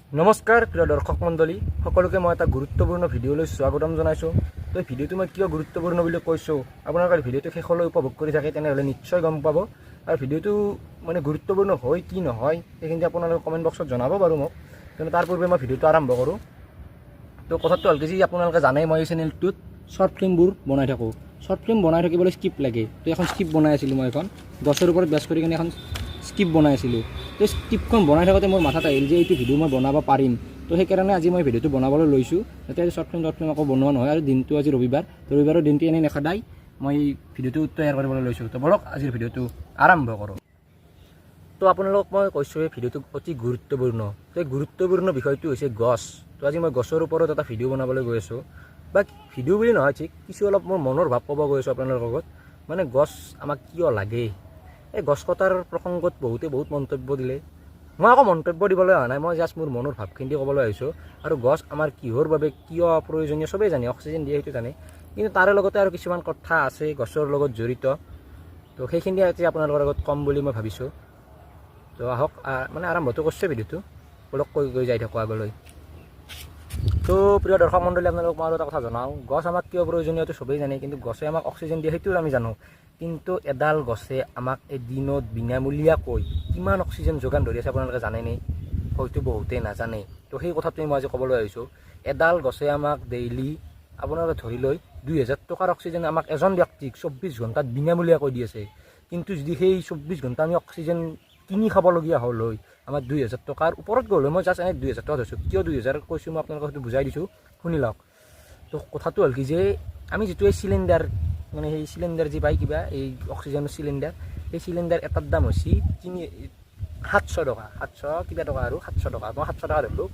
নমস্কাৰ প্ৰিয় দৰ্শক মণ্ডলী সকলোকে মই এটা গুৰুত্বপূৰ্ণ ভিডিঅ'লৈ স্বাগতম জনাইছোঁ। তো এই ভিডিঅ'টো মই কিয় গুৰুত্বপূৰ্ণ বুলি কৈছোঁ, আপোনালোকে ভিডিঅ'টো শেষলৈ উপভোগ কৰি থাকে তেনেহ'লে নিশ্চয় গম পাব। আৰু ভিডিঅ'টো মানে গুৰুত্বপূৰ্ণ হয় কি নহয় সেইখিনি আপোনালোকে কমেণ্ট বক্সত জনাব বাৰু মোক। কিন্তু তাৰ পূৰ্বে মই ভিডিঅ'টো আৰম্ভ কৰোঁ। তো কথাটো হ'ল কি, আপোনালোকে জানে মই এই চেনেলটোত শ্বৰ্ট ফিল্মবোৰ বনাই থাকোঁ। শ্বৰ্ট ফিল্ম বনাই থাকিবলৈ স্ক্ৰিপ্ট লাগে। তো এখন স্ক্ৰিপ্ট বনাই আছিলোঁ মই, এখন গছৰ ওপৰত বেছ কৰি কিনে এখন স্ক্ৰিপ্ট বনাই আছিলোঁ। তো স্ক্ৰিপ্টখন বনাই থাকোঁতে মোৰ মাথাত আহিল যে এইটো ভিডিঅ' মই বনাব পাৰিম। তো সেইকাৰণে আজি মই ভিডিঅ'টো বনাবলৈ লৈছোঁ, যাতে শ্বৰ্ট ফিল্ম আকৌ বনোৱা নহয়। আৰু দিনটো আজি ৰবিবাৰৰ দিনটো এনেই নেখেদাই মই ভিডিঅ'টো তৈয়াৰ কৰিবলৈ লৈছোঁ। তো বলক আজিৰ ভিডিঅ'টো আৰম্ভ কৰোঁ। তো আপোনালোকক মই কৈছোঁ এই ভিডিঅ'টো অতি গুৰুত্বপূৰ্ণ। তো এই গুৰুত্বপূৰ্ণ বিষয়টো হৈছে গছ। তো আজি মই গছৰ ওপৰত এটা ভিডিঅ' বনাবলৈ গৈ আছোঁ, বা ভিডিঅ' বুলি নহয়, ঠিক কিছু অলপ মোৰ মনৰ ভাৱ ক'ব গৈ আছোঁ আপোনালোকৰ লগত। মানে গছ আমাক কিয় লাগে। এই গছ কটাৰ প্ৰসংগত বহুত মন্তব্য দিলে। মই আকৌ মন্তব্য দিবলৈ অহা নাই, মই জাষ্ট মোৰ মনৰ ভাৱখিনি ক'বলৈ আহিছোঁ। আৰু গছ আমাৰ কিহৰ বাবে কিয় প্ৰয়োজনীয় চবেই জানে, অক্সিজেন দিয়ে সেইটো জানে। কিন্তু তাৰে লগতে আৰু কিছুমান কথা আছে গছৰ লগত জড়িত। তো সেইখিনি আজি আপোনালোকৰ আগত ক'ম বুলি মই ভাবিছোঁ। তো আহক মানে আৰম্ভটো কৰিছে ভিডিঅ'টো, অলপ কৈ যাই থাকোঁ আগলৈ। তো প্ৰিয় দৰ্শক মণ্ডলী, আপোনালোকক মই আৰু এটা কথা জনাওঁ, গছ আমাক কিয় প্ৰয়োজনীয়টো চবেই জানে, কিন্তু গছে আমাক অক্সিজেন দিয়ে সেইটো আমি জানো। কিন্তু এডাল গছে আমাক এদিনত বিনামূলীয়াকৈ কিমান অক্সিজেন যোগান ধৰি আছে আপোনালোকে জানেনে? হয়তো বহুতেই নাজানে। তো সেই কথাটোৱে মই আজি ক'বলৈ আহিছোঁ। এডাল গছে আমাক ডেইলি আপোনালোকে ধৰি লৈ 2000 টকাৰ অক্সিজেন আমাক এজন ব্যক্তিক 24 ঘণ্টাত বিনামূলীয়াকৈ দি আছে। কিন্তু যদি সেই 24 ঘণ্টা আমি অক্সিজেন কিনি খাবলগীয়া হ'ল হয়, আমাৰ 2000 টকাৰ ওপৰত গ'ল হয়। মই জাষ্ট এনে 2000 টকা ধৰিছোঁ, কিয় 2000 কৈছোঁ মই আপোনালোকক সেইটো বুজাই দিছোঁ, শুনি লওক। তো কথাটো হ'ল কি যে আমি যিটো এই চিলিণ্ডাৰ, মানে সেই চিলিণ্ডাৰ যি পায় কিবা এই অক্সিজেনৰ চিলিণ্ডাৰ, সেই চিলিণ্ডাৰ এটাৰ দাম হৈছে 700 টকা, 700 কিবা টকা আৰু 700 টকা, মই 700 টকা ধৰিলোঁ।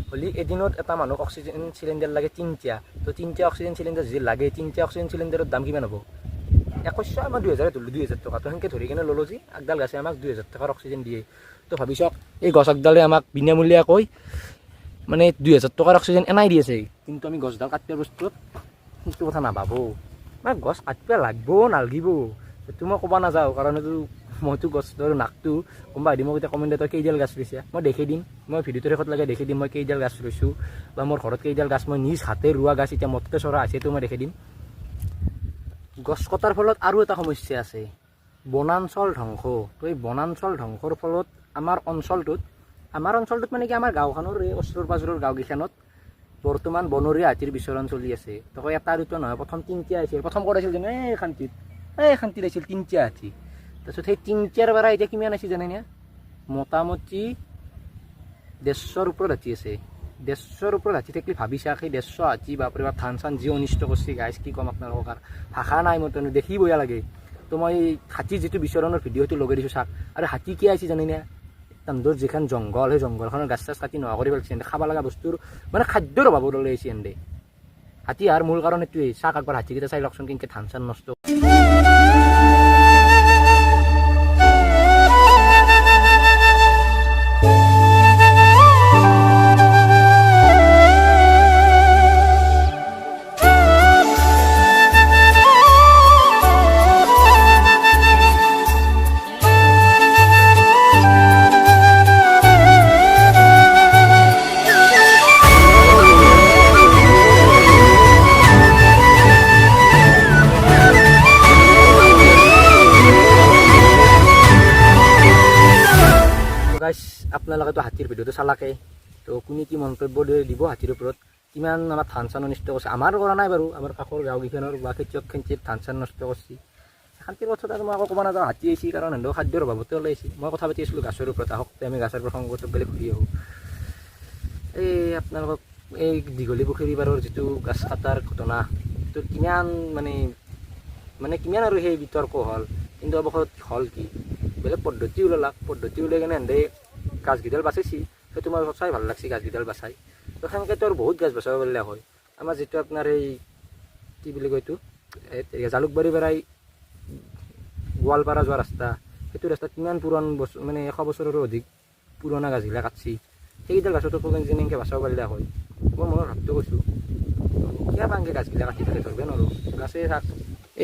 হ'লে এদিনত এটা মানুহক অক্সিজেন চিলিণ্ডাৰ লাগে 3টা। তো 3টা অক্সিজেন চিলিণ্ডাৰ যদি লাগে, 3টা অক্সিজেন চিলিণ্ডাৰৰ দাম কিমান হ'ব? 2100, আমাৰ 2000 ধৰিলোঁ, 2000 টকা। তো সেনেকৈ ধৰি কিনে ল'লোঁ যে একডাল গাছে আমাক 2000 টকাৰ অক্সিজেন দিয়ে। তো ভাবি চাওক, এই গছ একডালে আমাক বিনামূলীয়াকৈ মানে 2000 টকাৰ অক্সিজেন এনাই দি আছে। কিন্তু আমি গছডাল কাটিবৰ বস্তুত সেইটো কথা নাভাবোঁ। মানে গছ কাটিব লাগব নালাগিব সেইটো মই ক'ব নাযাওঁ, কাৰণ এইটো মইতো গছৰ নাকটো কোনোবা দিম, মই এতিয়া কমেণ্টত কেইডাল গাছ ৰুইছে মই দেখি দিম, মই ভিডিঅ'টোৰ শেষত লাগে দেখি দিম মই কেইডাল গাছ ৰুইছোঁ, বা মোৰ ঘৰত কেইডাল গাছ মই নিজ হাতে ৰোৱা গাছ এতিয়া মততে চৰা আছে সেইটো মই দেখি দিম। গছ কটাৰ ফলত আৰু এটা সমস্যা আছে, বনাঞ্চল ধ্বংস। তো এই বনাঞ্চল ধ্বংসৰ ফলত আমাৰ অঞ্চলটোত মানে কি আমাৰ গাঁওখনৰ এই ওচৰৰ পাজৰৰ গাঁওকেইখনত বৰ্তমান বনৰীয়া হাতীৰ বিচৰণ চলি আছে। তো এটা দুটা নহয়, প্ৰথম 3টা আহিছিল, প্ৰথম কৰাইছিল যেনে এই শান্তিত আহিছিল 3টা হাতী। তাৰপিছত সেই 3টাৰ পৰা এতিয়া কিমান আছে জানেনে? মোটামুটি 150ৰ ওপৰত হাতী আছে। 150ৰ ওপৰত হাতী থাকিলে ভাবি চাওক, সেই 150 হাতী বাপৰে বাপ ধান চান যি অনিষ্ট কৰিছে গাইজ, কি ক'ম আপোনালোকক, আৰু ভাষা নাই মোৰ, তেনে দেখি বেয়া লাগে। তো মই হাতীৰ যিটো বিচৰণৰ ভিডিঅ'টো লগাই দিছোঁ চাওক। আৰু হাতী কি আহিছে জানেনে? তান্দৰ যিখন জংঘল, সেই জংঘলখনৰ গাছ চাছ কাটি নোহোৱা কৰি পেলাইছে। খাব লগা বস্তুৰ মানে খাদ্যৰ অভাৱত ওলাই আহিছে এনে। হাতী অহাৰ মূল কাৰণ এইটোৱেই। চাওক একবাৰ হাতীকেইটা চাই লওকচোন কেনেকৈ ধান চান নষ্ট। গাইজ আপোনালোকেতো হাতীৰ ভিডিঅ'টো চালাকে, তো কোনে কি মন্তব্য দিব হাতীৰ ওপৰত, কিমান আমাৰ ধান চান নষ্ট কৰিছে। আমাৰ কৰা নাই বাৰু, আমাৰ কাষৰ গাঁওকেইখনৰ বা খেতিয়ক ধান চান নষ্ট কৰিছে। শান্তিৰ কথাটো আৰু মই আকৌ ক'ব নাযাওঁ, হাতী আহিছে কাৰণ সিহঁতৰ খাদ্যৰ অভাৱতে ওলাই আহিছে। মই কথা পাতি আছিলোঁ গাছৰ ওপৰত, আহক আমি গাছৰ প্ৰসংগত বেলেগ ঘূৰি আহোঁ। এই আপোনালোকক এই দীঘলী পুখুৰী পাৰৰ যিটো গাছ কটাৰ ঘটনা, সেইটো কিমান কিমান আৰু সেই বিতৰ্ক হ'ল। কিন্তু অৱশেষত হ'ল কি, বেলেগ পদ্ধতি ওলালাক, পদ্ধতি ওলাই কিনে সিহঁতে গাছকেইডাল বাচাইছি, সেইটো মই চাই ভাল লাগছে গাছকেইডাল বাচাই। তো সেনেকৈতো আৰু বহুত গাছ বচাব পাৰিলে হয়। আমাৰ যিটো আপোনাৰ এই কি বুলি কয় এইটো জালুকবাৰী পৰাই গোৱালপাৰা যোৱা ৰাস্তা, সেইটো ৰাস্তাত কিমান পুৰণ বছৰ, মানে 100 বছৰৰো অধিক পুৰণা গাছগিলা কাটছি। সেইকেইডাল গাছতো যেনেকৈ বচাব পাৰিলে হয়, মই মনৰ ভাৱটো কৈছোঁ। কিয় পাংকে গাছগিলা কাটি পেলাই ধৰিব নোৱাৰোঁ, গাছে থাক।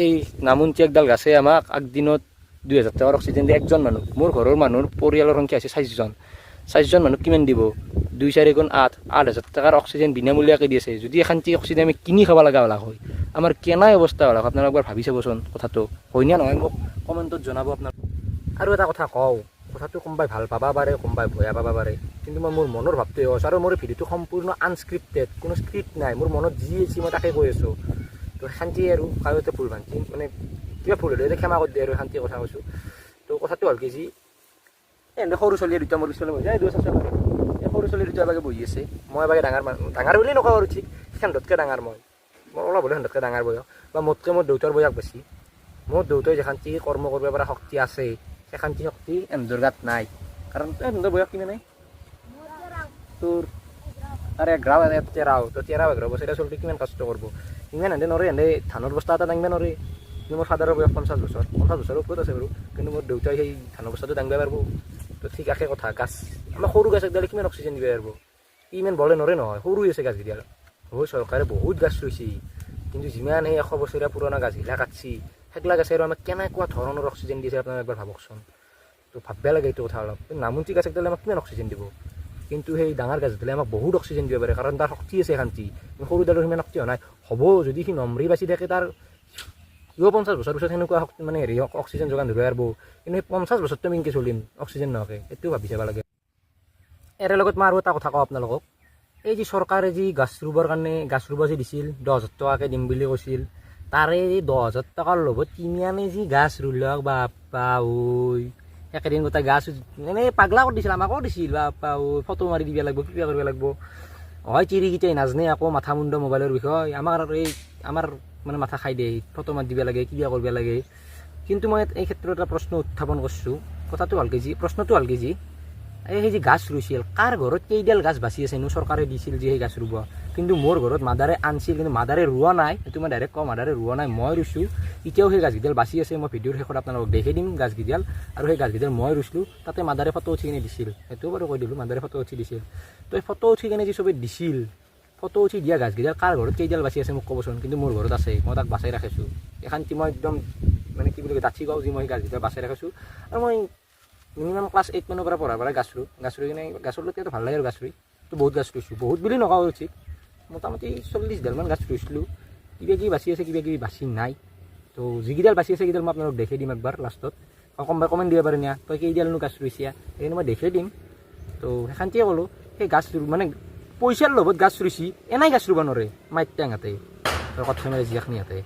এই নামুঞ্চি একডাল গাছে আমাক আগদিনত 2000 টকাৰ অক্সিজেন দিয়ে একজন মানুহ। মোৰ ঘৰৰ মানুহৰ পৰিয়ালৰ সংখ্যা হৈছে 4জন। 4জন মানুহ কিমান দিব? 2 4 গুণ 8 8,000 টাকার অক্সিজেন বিনামূলীয়াকৈ দি আছে যদি এখানটি অক্সিজেন আমি কিনি খাব লগা হলা হয় আমাৰ কেনাই অৱস্থা হলা আপোনালোক একবাৰ ভাবি চাবচোন কথাটো হয় না নহয় মোক কমেণ্টত জনাব আপোনালোক আৰু এটা কথা কওঁ কথাটো কোনোবাই ভাল পাবা পাৰে কোনোবাই ভয়া পাবা পাৰে কিন্তু মই মোৰ মনৰ ভাৱটো কৈছোঁ আৰু মোৰ ভিডিঅ'টো সম্পূৰ্ণ আনস্ক্ৰিপ্টেড কোনো স্ক্ৰিপ্ট নাই মোৰ মনত যি আছে মই তাকে কৈ আছোঁ তো শান্তি আৰু কাৰোতে ভুল ভান্তি মানে কিবা ভুল হ'লে ক্ষমা কৰি দিয়ে আৰু শান্তি কথা কৈছোঁ তো কথাটো হ'ল কি যি এনে সৰু ছোৱালীয়ে দুটা মোৰ পিছলৈ বহি যায় দুই চাচা এই সৰু ছোৱালী দুটা এবাগে বহি আছে মই এবাগে ডাঙৰ বুলি নকওঁ আৰু ঠিক সেন্দতকৈ ডাঙৰ মই অলপ হ'লে সেন্দতকৈ ডাঙৰ বয়স বা মোতকৈ মোৰ দেউতাৰ বয়স বেছি মোৰ দেউতাই যেখান্তি কৰ্ম কৰিব পৰা শক্তি আছে সেখান্তি শক্তি এন্দৰ গাত নাই কাৰণ এন্দৰ বয়স কিনে নাই তোৰ তাৰে 11 বছৰীয়া চলটো কিমান কষ্ট কৰিব ইমান এনে নৰে এনে ধানৰ বস্তা এটা দাঙিব নৰে কিন্তু মোৰ ফাদাৰৰ বয়স 50 বছৰ ওপৰত আছে বাৰু কিন্তু মোৰ দেউতাই সেই ধানৰ বস্তাটো দাঙিব পাৰিব তো ঠিক একে কথা গাছ আমাৰ সৰু গাছ একডালে কিমান অক্সিজেন দিব পাৰিব ইমান বলে নৰে নহয় সৰু আছে গাছকেইডাল হয় চৰকাৰে বহুত গাছ ৰুইছে কিন্তু যিমান সেই 100 বছৰীয়া পুৰণা গাছগিলা কাটছি সেইগিলা গাছে আৰু আমাক কেনেকুৱা ধৰণৰ অক্সিজেন দিছে আপোনালোকে একবাৰ ভাবকচোন তো ভাবিব লাগে এইটো কথা অলপ নামুন্তি গাছ একডালে আমাক কিমান অক্সিজেন দিব কিন্তু সেই ডাঙৰ গাছডালে আমাক বহুত অক্সিজেন দিব পাৰে কাৰণ তাৰ শক্তি আছে শান্তি সৰুডালৰ সিমান শক্তি হোৱা নাই হ'ব যদি সি নমৰি বাচি থাকে তাৰ 50 বছৰ পিছত সেনেকুৱা মানে হেৰি অক্সিজেন যোগান ধৰিব পাৰিব কিন্তু সেই 50 বছৰটো আমি কেনেকৈ চলিম অক্সিজেন নোহোৱাকৈ এইটোও ভাবি চাব লাগে ইয়াৰ লগত মই আৰু এটা কথা কওঁ আপোনালোকক এই যি চৰকাৰে যি গাছ ৰুবৰ কাৰণে গাছ ৰুব যে দিছিল 10,000 টকাকৈ দিম বুলি কৈছিল তাৰে 10,000 টকাৰ লগত কিনি আনি যি গাছ ৰুলক বাপা ঐ একেদিন গোটেই গাছ এনেই পাগলা কৰি দিছিল আমাকো দিছিল বাপা ঐ ফটো মাৰি দিব লাগিব কিবা কৰিব লাগিব হয় চিৰিকেইটাই নাজানে আকৌ মাথা মুণ্ড মোবাইলৰ বিষয় আমাৰ মানে মাথা খাই দিয়ে ফটো মাৰি দিব লাগে কিবা কৰিব লাগে কিন্তু মই এই ক্ষেত্ৰত এটা প্ৰশ্ন উত্থাপন কৰিছোঁ কথাটো ভালকৈ যি প্ৰশ্নটো ভালকৈ যি এই যে গাছ ৰুইছিল কাৰ ঘৰত কেইডাল গাছ বাচি আছে নো চৰকাৰে দিছিল যে সেই গাছ ৰুব কিন্তু মোৰ ঘৰত মাদাৰে আনছিল কিন্তু মাদাৰে ৰোৱা নাই সেইটো মই ডাইৰেক্ট কওঁ মাদাৰে ৰোৱা নাই মই ৰুইছোঁ এতিয়াও সেই গাছকেইডাল বাচি আছে মই ভিডিঅ'ৰ শেষত আপোনালোকক দেখাই দিম গাছকেইডাল আৰু সেই গাছকেইডাল মই ৰুইছিলোঁ তাতে মাদাৰে ফটো উঠি কিনে দিছিল সেইটোও বাৰু কৈ দিলোঁ মাদাৰে ফটো উঠি দিছিল তো এই ফটো উঠি কিনে যি চবেই দিছিল ফটো উঠি দিয়া গাছকেইডাল কাৰ ঘৰত কেইডাল বাচি আছে মোক ক'বচোন কিন্তু মোৰ ঘৰত আছে মই তাক বাচাই ৰাখিছোঁ এখানটি মই একদম মানে কি বুলি কয় ডাঠি কওঁ যি মই গাছকেইডাল বাচাই ৰাখিছোঁ আৰু মই মিনিমাম ক্লাছ 8 মানৰ পৰা পঢ়াৰ পৰা গাছ ৰুই কিনে গাছৰ লগতে ভাল লাগে আৰু গাছ ৰুই তো বহুত গাছ ৰুইছোঁ বহুত বুলি নকওঁ ঠিক মোটামুটি 40ডালমান গাছ ৰুইছিলোঁ কিবা কিবি বাচি আছে কিবা কিবি বাচি নাই তো যিকেইডাল বাচি আছে সেইকেইডাল মই আপোনালোক দেখাই দিম একবাৰ লাষ্টত কমেণ্ট দিব পাৰে নিয়া তই কেইডালনো গাছ ৰুইছা সেইখিনি মই দেখাই দিম তো সেইখানটিয়ে ক'লোঁ সেই গাছ মানে পইচাৰ লগত গাছ ৰুইছি এনেই গাছ ৰুব নোৱাৰে মাইটাঙাতে তোৰ কথা মাৰি জীয়াখিনি ইয়াতে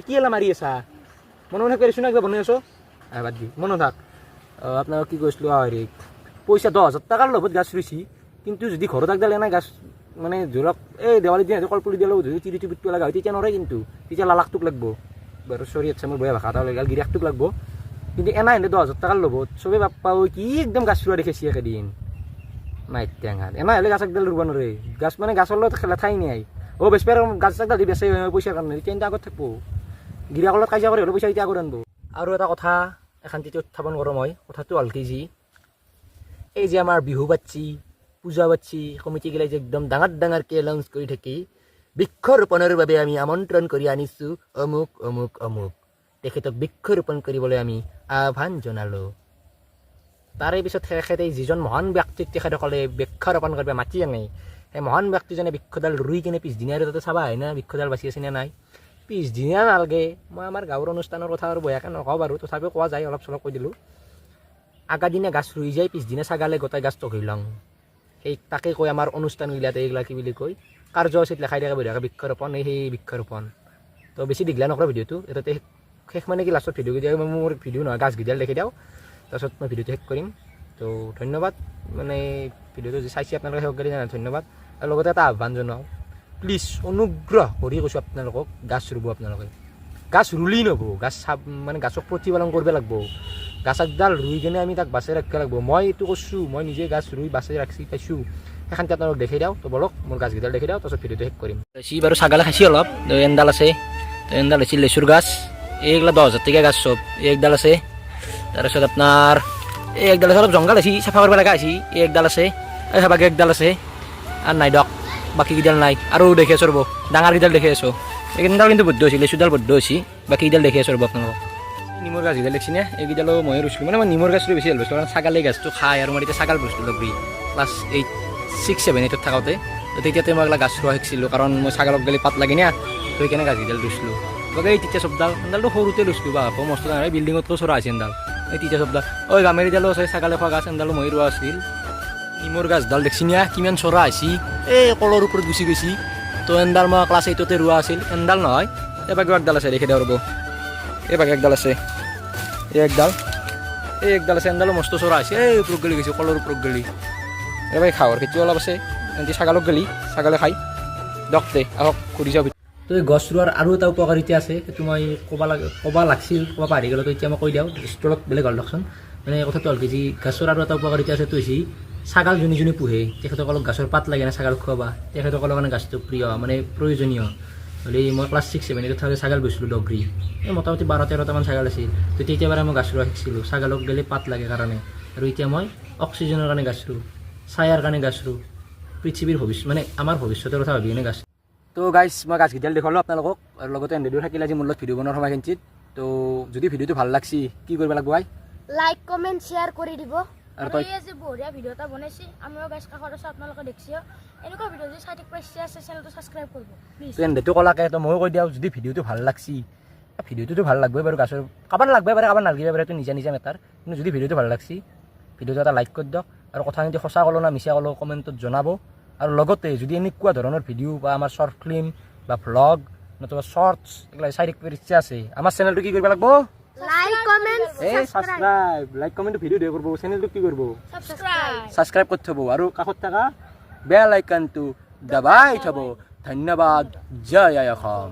কি এলা মাৰি আছা মনে কৰিছোঁ না কিবা বনাই আছোঁ বাদ দি মনত থাক আপোনালোক কি কৈছিলোঁ হেৰি পইচা 10,000 টকাৰ লগত গাছ ৰুইছি কিন্তু যদি ঘৰত একডাল এনে গাছ মানে ধৰক এই দেৱালীৰ দিন কলপুলি দিয়াৰ লগত যদি তিৰি পুতব লগা হয় তেতিয়া নৰে কিন্তু তেতিয়া লালাখটোক লাগব বাৰু চৰি আচ্ছা মোৰ বেয়া ভাষা এটা ওলাই গ'ল গিৰাকটোক লাগব কিন্তু এনা এনে 10,000 টকাৰ লগত চবেই বাপ্পা কি একদম গাছ ৰুৱা দেখাইছি একেদিন মাইটাঙাত এনা হ'লে গাছ একডাল ৰুব নোৱাৰে গাছ মানে গাছৰ লগত ঠাই নাই বেচপাৰ গাছ একডাল দি বেচে পইচাৰ কাৰণে তেতিয়া আগত থাকিব গিৰাকৰ লগত কাজিয়া কৰি হ'লেও পইচা এতিয়া আগত আনব আৰু এটা কথা এখানটিতে উত্থাপন কৰোঁ মই কথাটো ভালকৈ যি এই যে আমাৰ বিহু বাচ্ছি পূজা বাচ্ছি কমিটিগিলাই যে একদম ডাঙৰকৈ এনাউন্স কৰি থাকি বৃক্ষৰোপণৰ বাবে আমি আমন্ত্ৰণ কৰি আনিছোঁ অমুক তেখেতক বৃক্ষৰোপণ কৰিবলৈ আমি আহ্বান জনালোঁ তাৰে পিছত তেখেতে যিজন মহান ব্যক্তিক তেখেতসকলে বৃক্ষৰোপণ কৰিব মাতি আনে সেই মহান ব্যক্তিজনে বৃক্ষডাল ৰুই কিনে পিছদিনা আৰু তাতে চাবা হয় না বৃক্ষডাল বাচি আছে নে নাই পিছদিনা নালাগে মই আমাৰ গাঁৱৰ অনুষ্ঠানৰ কথা আৰু বেয়াকৈ নকওঁ বাৰু তথাপিও কোৱা যায় অলপ চলপ কৈ দিলোঁ আগা দিনা গাছ ৰুই যায় পিছদিনা ছাগালে গোটাই গাছ টকি লওঁ সেই তাকে কয় আমাৰ অনুষ্ঠানগিলাতে এইগিলা কি বুলি কয় কাৰ্যসূচীত লেখাই থাকে বঢ়িয়াকৈ বৃক্ষৰোপণ সেই বৃক্ষৰোপণ তো বেছি দীঘলা নকৰা ভিডিঅ'টো এটাতে শেষ মানে কি লাষ্টত ভিডিঅ' দিয়া মোৰ ভিডিঅ' নহয় গাছকেইডাল দেখি দিওঁ তাৰপিছত মই ভিডিঅ'টো শেষ কৰিম তো ধন্যবাদ মানে ভিডিঅ'টো যে চাইছে আপোনালোকে শেষ কৰি জানে ধন্যবাদ আৰু লগতে এটা আহ্বান জনাওঁ প্লিজ অনুগ্ৰহ কৰি কৈছোঁ আপোনালোকক গাছ ৰুব আপোনালোকে গাছ ৰুলেই নহ'ব গাছ মানে গাছক প্ৰতিপালন কৰিব লাগিব গাছ একডাল ৰুই কিনে আমি তাক বাচাই ৰাখিব লাগিব মই এইটো কৈছোঁ মই নিজে গাছ ৰুই বাচাই ৰাখি পাইছোঁ সেইখানতে আপোনালোক দেখাই দিওঁ তো বলক মোৰ গাছকেইডাল দেখাই দিওঁ তাৰপিছত ভিডিঅ'টো শেষ কৰিম বেছি বাৰু ছাগালে খাইছে অলপ এনডাল আছে এনডাল হৈছে লেচুৰ গাছ এইগিলা 10,000 টকীয়া গাছ চব একডাল আছে তাৰপিছত আপোনাৰ এই একডাল আছে অলপ জংঘল আছে চাফা কৰিব লগা আছে এই একডাল আছে এই চাবাকে একডাল আছে আৰু নাই দিয়ক বাকীকেইডাল নাই আৰু দেখি আছোঁ ৰ'ব ডাঙৰকেইডাল দেখি আছোঁ এইকেইডাল কিন্তু বদ্ধ হৈছিল লেচুডাল বদ্ধ হৈছে বাকীকেইডাল দেখি আছোঁ ৰ'ব আপোনালোকক নিমৰ গাছকেইডাল দেখিছে নে এইকেইডালো ময়ে ৰুইছিলোঁ মানে মই নিমৰ গাছটো বেছি ভাল পাইছোঁ কাৰণ ছাগালে গাছটো খায় আৰু মই এতিয়া ছাগাল বস্তু লগি ক্লাছ 8 6, 7, 8 থাকোঁতে তো তেতিয়াতে মই এইগিলা গাছ ৰোৱা শিকিছিলোঁ কাৰণ মই ছাগলক গেলি পাত লাগে না তো সেইকাৰণে গাছকেইডাল ৰুইছিলোঁ গতিকে এই তিতা চবডাল এডালটো সৰুতে ৰুইছিলোঁ বা মস্ত ডাঙৰ বিল্ডিঙতকৈ চৰা আছে এডাল এই তিতা চবডাল ঐ গামেৰিডালো আছে ছাগালে খোৱা গাছ এডালো মই ৰোৱা আছিল নিমৰ গাছডাল দেখছি না কিমান চৰা আহিছি এই কলৰ ওপৰত গুচি গৈছি তো এডাল মই ক্লাছ 8তে ৰোৱা আছিল এডাল নহয় এবাৰ একডাল আছে দেখি দিওঁ ৰ'ব এইবাৰ একডাল আছে এই একডাল আছে এডালো মস্ত চৰা আছে এই ওপৰত গেলি গৈছে কলৰ ওপৰত গেলি এবাৰ খাৱৰ খেতি অলপ আছে এনটি ছাগালক গেলি ছাগালে খাই দকতে আহক ঘূৰি যাওঁ তো এই গছ ৰোৱাৰ আৰু এটা উপকাৰিতা আছে সেইটো মই ক'ব লাগিছিল ক'ব পাহৰি গ'লো তো এতিয়া মই কৈ দিওঁ ষ্টলত বেলেগ হ'ল দিয়কচোন মানে কথাটো হ'ল কি যি গছৰ আৰু এটা উপকাৰিতা আছে তো হৈছে ছাগাল যোনে পোহে তেখেতসকলক গছৰ পাত লাগে না ছাগাল খোৱাবা তেখেতসকলৰ কাৰণে গাছটো প্ৰিয় মানে প্ৰয়োজনীয় হ'লে মই ক্লাছ 6, 7 এইটো থাকোঁতে ছাগাল গৈছিলোঁ ডগৰী এই মোটামুটি 12-13টামান ছাগাল আছিল তো তেতিয়াৰ পৰাই মই গাছ ৰোৱা শিকিছিলোঁ ছাগালক গেলে পাত লাগে কাৰণে আৰু এতিয়া মই অক্সিজেনৰ কাৰণে গাছ ৰোওঁ ছায়াৰ কাৰণে গাছ ৰোওঁ পৃথিৱীৰ ভৱিষ্যত মানে আমাৰ ভৱিষ্যতৰ কথা ভাবি কিনে গাছ তো গাইছ মই গাছকেইডাল দেখালোঁ আপোনালোকক আৰু লগতে এনেদৰে থাকিলে আজি মোৰ লগত ভিডিঅ' বনোৱাৰ সময়খিনিত তো যদি ভিডিঅ'টো ভাল লাগছি কি কৰিব লাগিব লাইক কমেণ্ট শ্বেয়াৰ কৰি দিব আৰু তই আজি বঢ়িয়া ভিডিঅ' এটা বনাইছে আমিও গাছ কাষত আছোঁ আপোনালোকে দেখিছে এনেকুৱা ভিডিঅ' যদি চাই থাকিব ইচ্ছা আছে চেনেলটো ছাবস্ক্ৰাইব কৰিব প্লিজ তো এনেটো ক'লাকে তো ময়ো কৈ দিওঁ যদি ভিডিঅ'টো ভাল লাগছি ভিডিঅ'টোতো ভাল লাগবই বাৰু গাছৰ কাবাৰ লাগবই পাৰে কাবাৰ নালাগিব পাৰে এইটো নিজা মেটাৰ কিন্তু যদি ভিডিঅ'টো ভাল লাগছি ভিডিঅ'টো এটা লাইক কৰি দিয়ক আৰু কথাখিনি সঁচা ক'লো না মিছা ক'লো কমেণ্টত জনাব আৰু লগতে যদি এনেকুৱা ধৰণৰ ভিডিঅ' বা আমাৰ শ্বৰ্ট ফিল্ম বা ভ্লগ নতুবা শ্বৰ্টছ এইগিলা চাই থাকিবৰ ইচ্ছা আছে আমাৰ চেনেলটো কি কৰিব লাগিব like comment subscribe like comment video' দিয়ে কৰিব চেনেলটো কি কৰিব সাবস্ক্ৰাইব কৰি থ'ব আৰু কাষত থকা বেল আইকনটো দবাই থ'ব ধন্যবাদ জয় অসম।